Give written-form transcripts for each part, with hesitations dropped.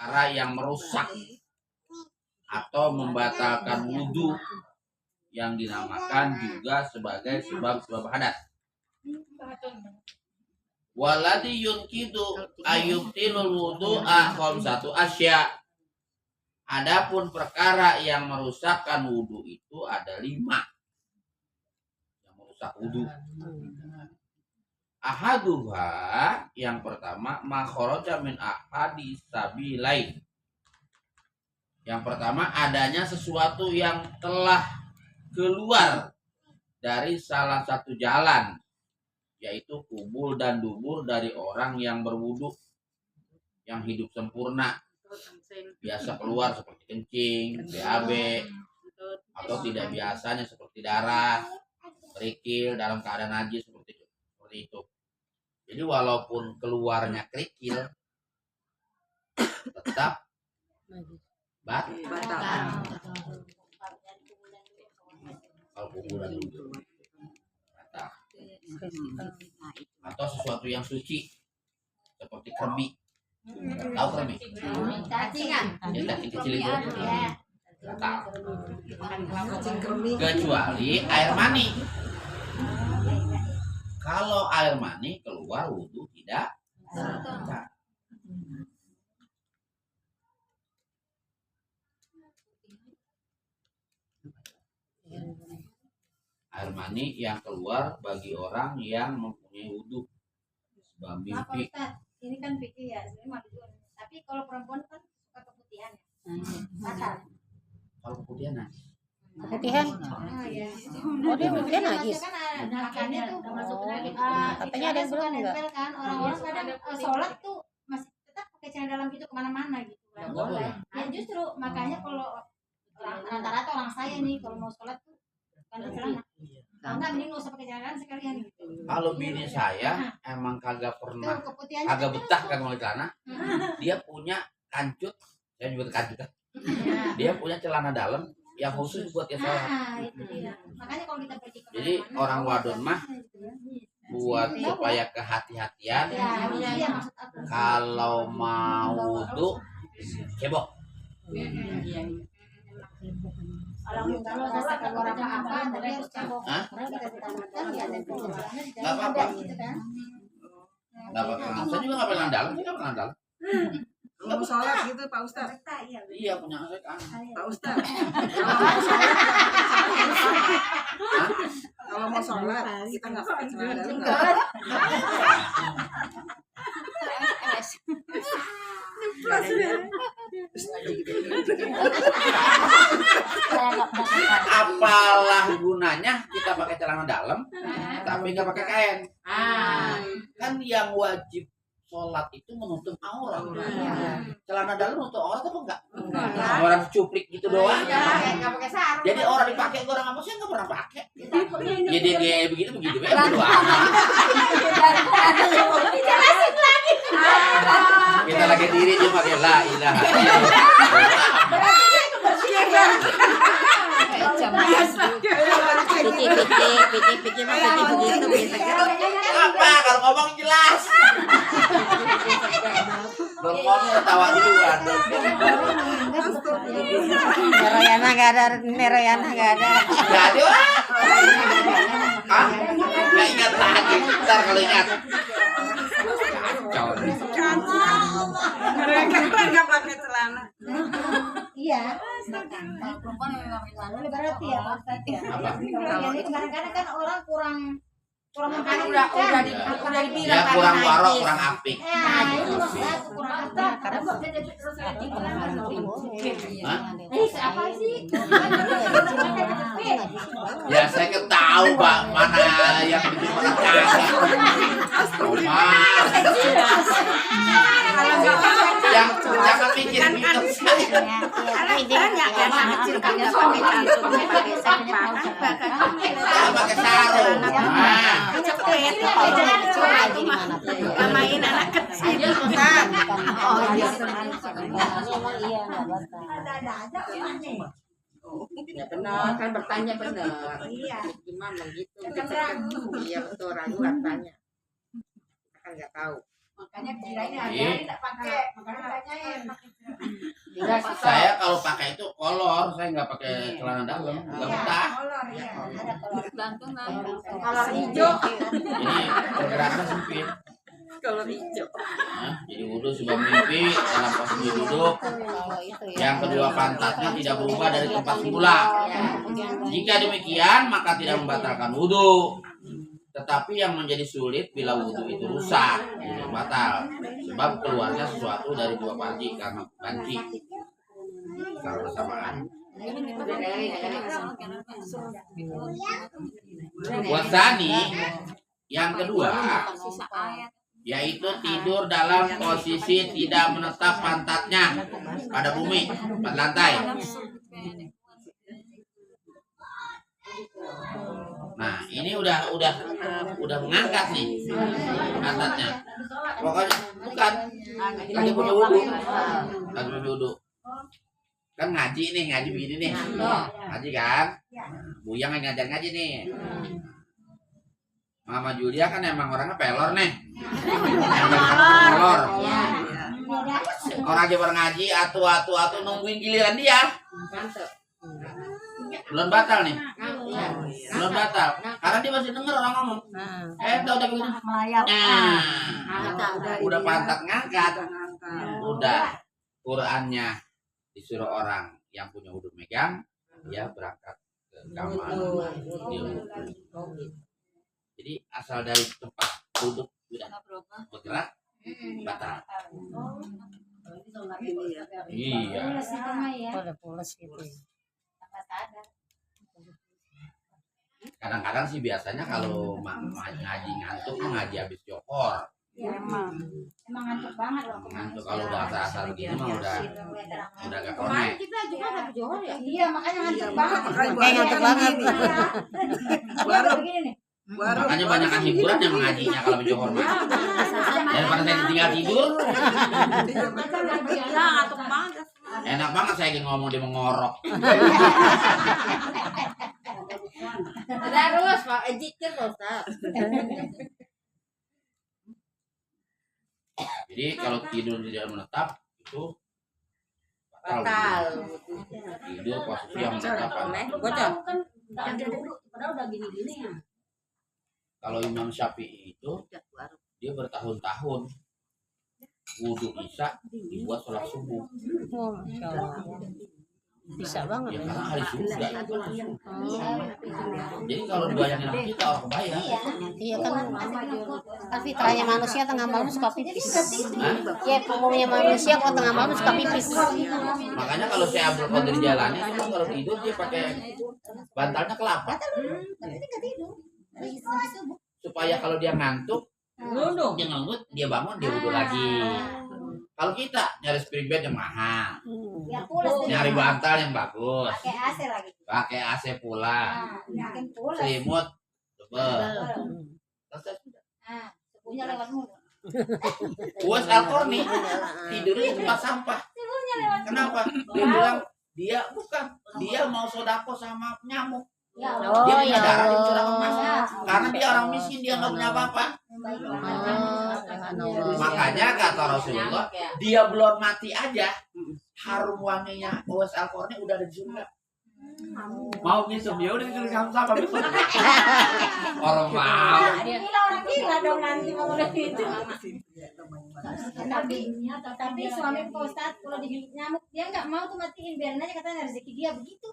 perkara yang merusak atau membatalkan wudhu yang dinamakan juga sebagai sebab-sebab hadas. Waladhi yunkidu ayubtilul wudu'a khamsatu asya. Adapun perkara yang merusakkan wudhu itu ada 5 yang merusak wudhu. Ahaduha, yang pertama, ma kharaja min ahadis sabilain. Yang pertama, adanya sesuatu yang telah keluar dari salah satu jalan, yaitu kubul dan dubur dari orang yang berwudu, yang hidup sempurna. Biasa keluar seperti kencing, BAB, atau tidak biasanya seperti darah, kerikil dalam keadaan najis seperti itu. Jadi walaupun keluarnya kerikil, tetap batal. Kalau kuburan itu batal. Atau sesuatu yang suci seperti kremi. Tahu kremi? Cacingan. Yang cacing kecil itu. Batal. Kecuali air mani. Kalau air mani keluar wudhu tidak batal. Air mani yang keluar bagi orang yang mempunyai wudhu sebab mimpi. Ini kan pikir ya, sebenarnya tapi kalau perempuan kan suka keputihan. Kalau keputihan najis. Keputihan? Ya. Oh, dia keputihan najis. Kan makannya tuh katanya ada yang suka bilang enggak. nempel kan, orang-orang kadang sholat tuh masih tetap pakai celana dalam gitu kemana-mana gitu. Enggak boleh. Ya justru makanya kalau rata-rata orang saya nih kalau mau sholat tuh ganti celana. Enggak, mending nggak usah pakai celana dalam sekalian gitu. Kalau bini saya emang kagak pernah, Tuh, keputihannya kagak kan betah tuh. kan mau celana. Dia punya kancut, saya juga kancut kan. Dia punya celana dalam yang khusus buat dia sholat. Itu dia. Makanya kalau kita pergi kemana-mana, Jadi orang wadon mah buat supaya kehati-hatian, iya maksud aku. kalau mau wudhu cebok. Kalau rasa keluar apa-apa, tapi harus cebok. Hah? Nggak apa-apa. gitu kan. Nggak apa-apa. Saya juga nggak pernah dalam, saya nggak pernah dalam. Kalau mau sholat gitu Pak Ustadz. Iya punya aset kan. Pak Ustadz. Kalau mau sholat kalau mau sholat kita nggak pakai celana dalam nggak? Apalah gunanya kita pakai celana dalam, tapi nggak pakai kain. Kan yang wajib sholat itu menutup aurat. Celana dalam menutup aurat apa enggak? Orang cuplik gitu doang. Nggak pakai sarung. Jadi orang dipakai orang apa sih nggak pernah pakai. Jadi kayak begitu doang. Dijelasin lagi. Kita lagi diri cuma pakai la ilaha illallah. Pikir begitu biasanya. Apa kalau ngomong jelas? Ngomong ketawa duluan. Neroyana nggak ada. Nggak ada. Ah, nggak ingat lagi. Ntar kalau ingat. Mereka nggak pakai celana. Iya. Perempuan memang itu berarti ya Pak Ustadz ya. Apa? Ini kadang-kadang kan orang kurang Kan udah dibilang Ya tadi kurang warok, najis. kurang apik. itu maksudnya aku kurang apa? Karena Hah? Apa sih? Ya saya kan tahu Pak mana yang bikin orang kagak. Yang jangan mikir minum saya. Kecil kagak pakai jantung, pakai sampah, Saya pakai sarung. Nah, Main anak kecil. Ada aja aneh. Ya benar, kan bertanya benar. Iya. Gimana gitu? Kan ragu. Iya betul, ragu kan tanya. Kan nggak tahu. Makanya kirain Iya. ada tidak pakai, makanya tanyain. Saya kalau pakai itu kolor, saya nggak pakai celana dalam, nggak betah. Kolor ya. Ada kolor. Kolor hijau. Jadi pergerakan sempit. Kalau hijau. Nah, jadi wudhu sebelum mimpi dalam posisi duduk. Yang kedua, pantatnya tidak berubah dari tempat semula. Jika demikian, maka tidak membatalkan wudhu. Tetapi yang menjadi sulit bila wudhu itu rusak, wudhu batal. Sebab keluarnya sesuatu dari dua panci karena panci. Kalau bersamaan. Wasani yang kedua yaitu tidur dalam posisi tidak menetap pantatnya pada bumi, pada lantai. Nah, ini udah mengangkat nih pantatnya. Pokoknya bukan lagi punya wudhu. Kan ngaji begini nih. Ngaji kan? Buyang yang ngajar ngaji nih. Mama Julia kan emang orangnya pelor nih. Pelor. Orang aja orang ngaji, atu nungguin giliran dia. Belum batal nih. Belum batal. Karena dia masih denger orang ngomong. Udah begini. Udah pantat ngangkat. Udah Qurannya disuruh orang yang punya wudhu megang, dia berangkat ke kamar. Jadi asal dari tempat duduk udah bergerak batal. Iya. Pulas gitu. Kadang-kadang sih biasanya kalau ngaji ngantuk ngaji habis johor. Emang ngantuk banget loh. Ngantuk kalau udah asal begini mah udah gak Kemarin konek. kita juga habis johor ya. Iya, makanya ngantuk banget. Kayak ngantuk banget. Baru begini nih. Makanya banyak hiburan yang mengajinya kalau habis johor mah. Daripada saya tinggal tidur. Ngantuk banget. Enak banget saya ngomong dia mengorok. Terus Pak Ejikir Ustaz. Jadi kalau tidur tidak menetap itu Batal. Tidur posisi yang menetap. Bocor. Padahal udah gini-gini ya. Kalau Imam Syafi'i itu dia bertahun-tahun wudhu isya dibuat sholat subuh. Oh, Masya Allah. Bisa banget. Ya karena hari surga. Jadi kalau dibayangin sama kita orang kebayang. Iya kan fitrahnya manusia tengah malam suka pipis. Ya umumnya manusia kalau tengah malam suka pipis. Makanya kalau saya Abdul Qadir Jalani itu kalau tidur dia pakai bantalnya kelapa. Supaya kalau dia ngantuk, dia ngangut, dia bangun, dia wudhu lagi. Kalau kita nyari spring bed yang mahal, Ya pulas. nyari bantal yang bagus, Pakai AC lagi. pakai AC pula, Makin pulas. selimut tebel. Nah, sepunya lewat mulut. Uwais Al-Qarni tidurnya di tempat sampah. Kenapa? Dia bilang dia mau sodako sama nyamuk. Ya Dia punya ya darah di Allah. curang emas. Karena dia orang miskin, dia nggak punya apa-apa. Makanya kata Rasulullah, dia belum mati aja, harum wanginya Uwais Al-Qarni udah ada di surga. Mau ngisum ya udah disuruh kamu sama besok. Orang mau. Orang gila dong nanti kalau udah gitu. Tapi suami Pak Ustadz kalau digigit nyamuk dia nggak mau tuh matiin, biarin aja katanya rezeki dia begitu.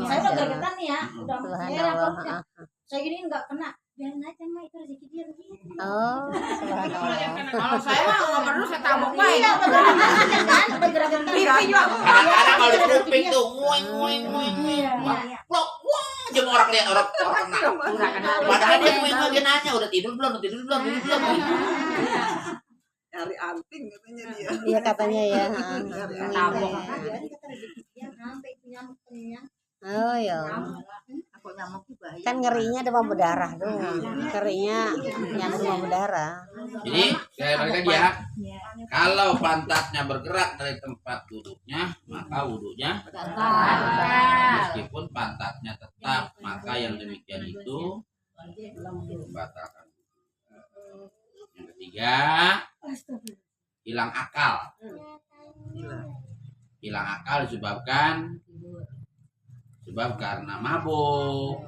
Misalnya udah gergetan nih ya, udah merah perutnya. Saya gini nggak kena, biarin aja mah itu rezeki dia begitu. Oh, subhanallah. Kalau saya mah nggak perlu saya tabok baik. Iya, bergergetan kan, bergergetan. Kadang-kadang kalau di kuping tuh, nguing. Plok, wah, jam orang lihat orang kena. Padahal dia nguing lagi nanya, udah tidur belum. Cari anting katanya dia. Iya katanya ya. Tabok. Sampai itu nyamuk kenyang. Oh ya. Kan ngerinya demam berdarah doang. Ngerinya nyamuk demam berdarah. Jadi saya balik lagi ya. Kalau pantatnya bergerak dari tempat duduknya, maka wudhunya meskipun pantatnya tetap, maka yang demikian itu membatalkan. Yang ketiga, hilang akal. hilang akal disebabkan karena mabuk,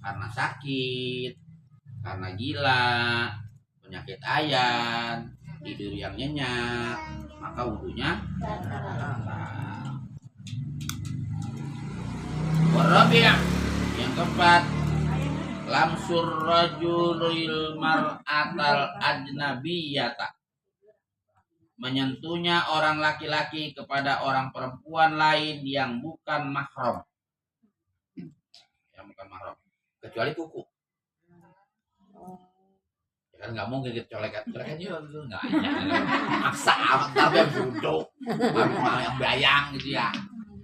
karena sakit, karena gila, penyakit ayan, tidur yang nyenyak, maka wudunya batal. Warabi' yang keempat, lamsur rajulil mar'atal ajnabiyata, menyentuhnya orang laki-laki kepada orang perempuan lain yang bukan mahram. Yang bukan mahram, kecuali kuku. Ya kan nggak mungkin kita colekan juga gitu, nggak ada. Maksa amat tapi yang duduk, yang bayang gitu ya.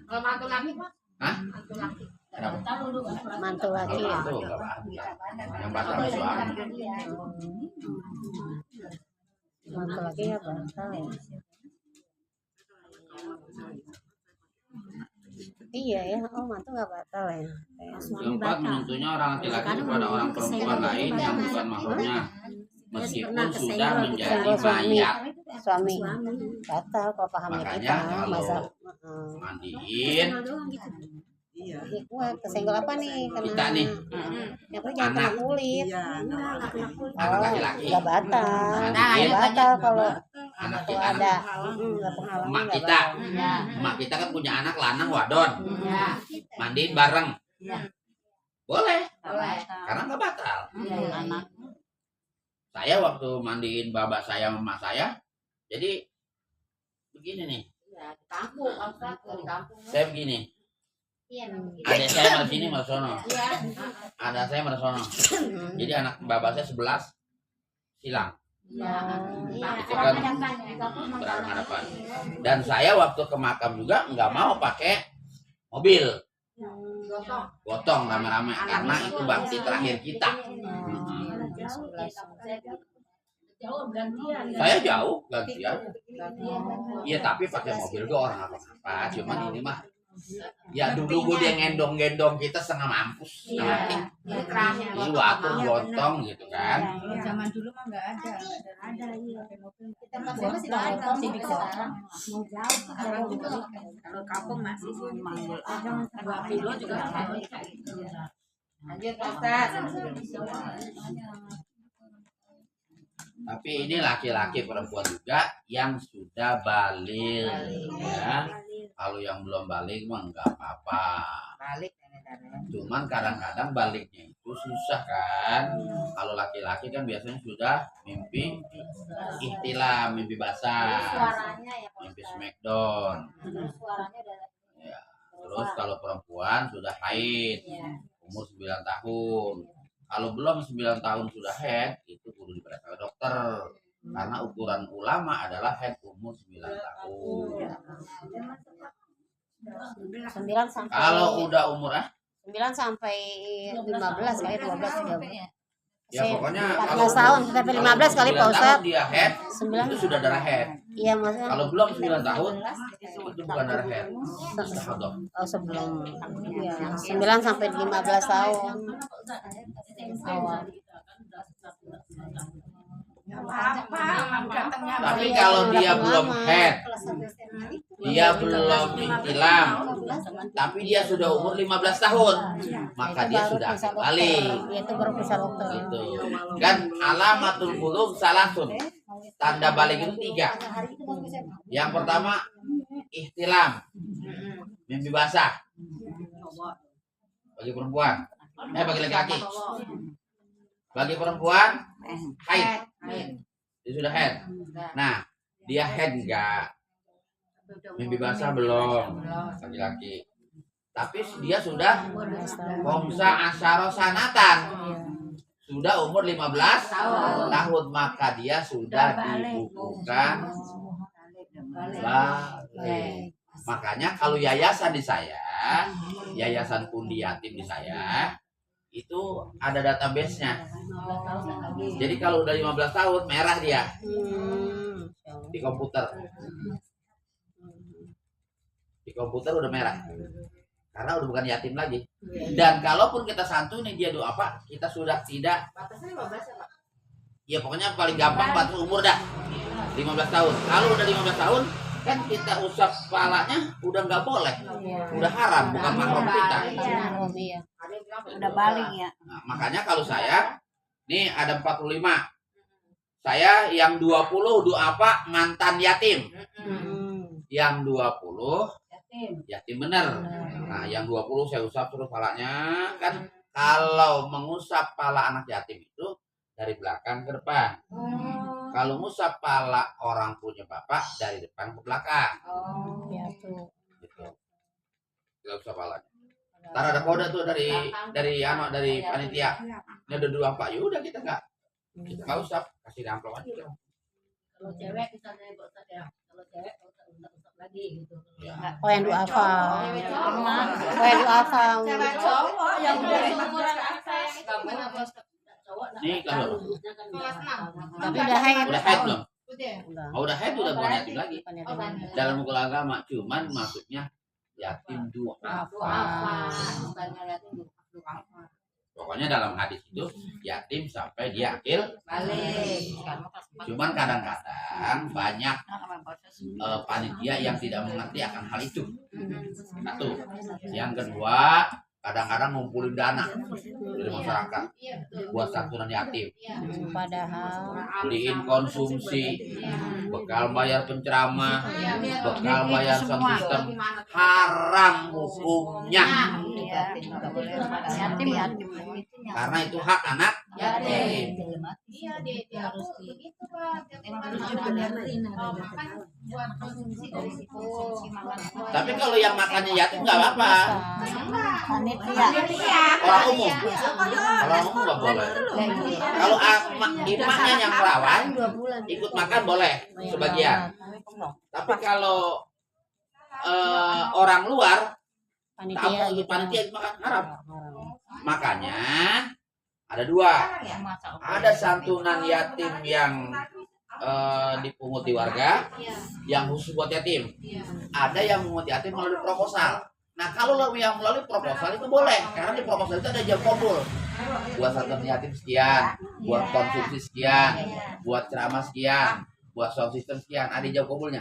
Kalau mantu laki Pak? Hah? Mantu laki. Kenapa? Mantu laki. Kalau itu nggak batal. Yang batal suami. Mantu laki ya batal ya. Iya ya, oh mantu nggak batal ya. Keempat, menyentuhnya orang laki-laki kepada orang perempuan lain yang bukan mahramnya, meskipun sudah menjadi mayat. Suami batal kalau pahamnya Makanya kita masa kalau mandiin Iya. gua kesenggol apa nih kena kita nih, yang penting jangan kena kulit. Iya. Enggak kena kulit. anak laki-laki, Nggak batal, Nah, nggak batal kalau anak kalau kita, ada nggak penghalangan emak nggak kita, batal. emak kita kan punya anak lanang wadon, Ya. mandiin bareng, Iya. boleh, Boleh. karena nggak batal. Iya, anak. Saya waktu mandiin bapak saya sama emak saya, jadi begini nih, Ya, di kampung, Ustaz, di kampung. saya begini, Iya. adik saya malah sini malah sono, Iya. ada saya malah sono, jadi anak bapak saya 11 silang. Iya. Iya, Itu kan harapan-harapan. berhadapan. Dan saya waktu ke makam juga nggak mau pakai mobil, gotong rame-rame, karena itu bakti terakhir kita. Saya jauh gantian. Iya tapi pakai mobil tuh orang apa-apa, cuman ini mah ya dulu dia ngendong-gendong kita setengah mampus, setengah mati. Ini waktu gotong gitu kan. Zaman dulu mah nggak ada. Ada iya. Kita masih ada sih sekarang. Mau jauh Sekarang juga kalau kampung masih manggil dua kilo juga. Lanjut, Ustaz. Tapi ini laki-laki perempuan juga yang sudah balik ya. Kalau yang belum balik mah nggak apa-apa. Balik. Cuman kadang-kadang baliknya itu susah kan. Kalau laki-laki kan biasanya sudah mimpi ihtilam, mimpi basah, suaranya ya Pak mimpi Ustaz. smackdown. Suaranya udah Ya. Terus kalau perempuan sudah haid umur 9 tahun. Kalau belum 9 tahun sudah haid, itu perlu diperiksa ke dokter. Karena ukuran ulama adalah haid umur 9 tahun. 9 sampai Kalau udah umur 9 sampai 15 kali 12 13. ya pokoknya 14 tahun sampai 15 kali Pak 9 Ustaz. tahun dia haid, 9 itu sudah darah haid. iya maksudnya Kalau belum 9 tahun, itu bukan darah haid. Istihadah. oh sebelum ya 9 sampai 15 tahun awal. Tapi kalau dia belum haid, dia belum ihtilam, tapi dia sudah umur 15 tahun, maka dia sudah akan balik. Dia itu baru bisa dokter. Gitu. Kan alamatul bulugh salasun. Tanda balik itu 3. Yang pertama ihtilam, mimpi basah. Bagi perempuan, bagi laki-laki. Bagi perempuan haid. Dia sudah haid. Nah, dia haid enggak? Mimpi basah belum, laki-laki. Tapi dia sudah komsa asyara sanatan. Sudah umur 15 tahun, maka dia sudah dibukukan balik. Makanya kalau yayasan di saya, yayasan Pundi Yatim di saya, itu ada database-nya. Jadi kalau udah 15 tahun merah dia di komputer. Di komputer udah merah. Karena udah bukan yatim lagi. Dan kalaupun kita santuni dia doa apa, kita sudah tidak. Batasnya 15 ya, Pak? Ya pokoknya paling gampang batas umur dah. 15 tahun. Kalau udah 15 tahun kan kita usap kepalanya udah nggak boleh, udah haram, bukan mahram kita. Mahram, iya. Udah balik ya. Nah, makanya kalau saya nih ada 45, saya yang 20 apa mantan yatim, yang 20 yatim bener. Nah yang 20 saya usap terus palanya. Kan kalau mengusap pala anak yatim itu dari belakang ke depan. Kalau ngusap pala orang punya bapak dari depan ke belakang. Ya tuh. Gitu. Kita usap palanya. Ntar ada kode tuh dari panitia. Ini ada 2 pak. Yaudah kita nggak usap, kasih amplop aja. Kalau cewek misalnya nggak usah ya. Kalau cewek nggak usah lagi gitu. Ya. Oh yang duafa. Cewek cowok. Oh yang duafa. Cewek cowok yang udah seumuran akses. Gimana kalau cowok? Nih kalau Tapi udah haid. udah haid belum? Udah. Oh, udah haid udah bukan yatim lagi. Bukan yatim. Dalam hukum agama, cuman maksudnya yatim duafa. Pokoknya dalam hadis itu yatim sampai dia akil Balik. Cuman kadang-kadang banyak panitia yang tidak mengerti akan hal itu. Satu. Yang kedua, kadang-kadang ngumpulin dana dari masyarakat buat santunan yatim. Padahal Beliin konsumsi, bekal bayar penceramah, bekal bayar sound system, haram hukumnya. yatim yatim. Karena itu hak anak yatim. Iya deh, harus begitu Pak. Buat konsumsi dari situ. Tapi kalau yang makannya yatim nggak apa-apa. Panitia. Orang umum, orang umum nggak boleh. Kalau imamnya yang perawan ikut makan boleh sebagian. Tapi kalau orang luar tamu ikut panitia makan haram. Makanya ada 2. Ada santunan yatim yang dipungut di warga, yang khusus buat yatim. Ada yang mengungut yatim melalui proposal. Nah kalau yang melalui proposal itu boleh, karena di proposal itu ada jam kabul. Buat santunan yatim sekian, buat konsumsi sekian, buat ceramah sekian, buat sound system sekian, ada jam kabulnya.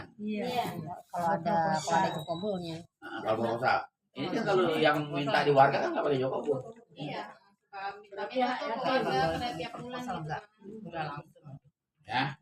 Kalau ada jam kabulnya. Nah, kalau proposal. Ini kan kalau yang minta di warga kan nggak pakai jam kabul. Iya. Minta tuh keluarga tiap bulan gitu. Ya.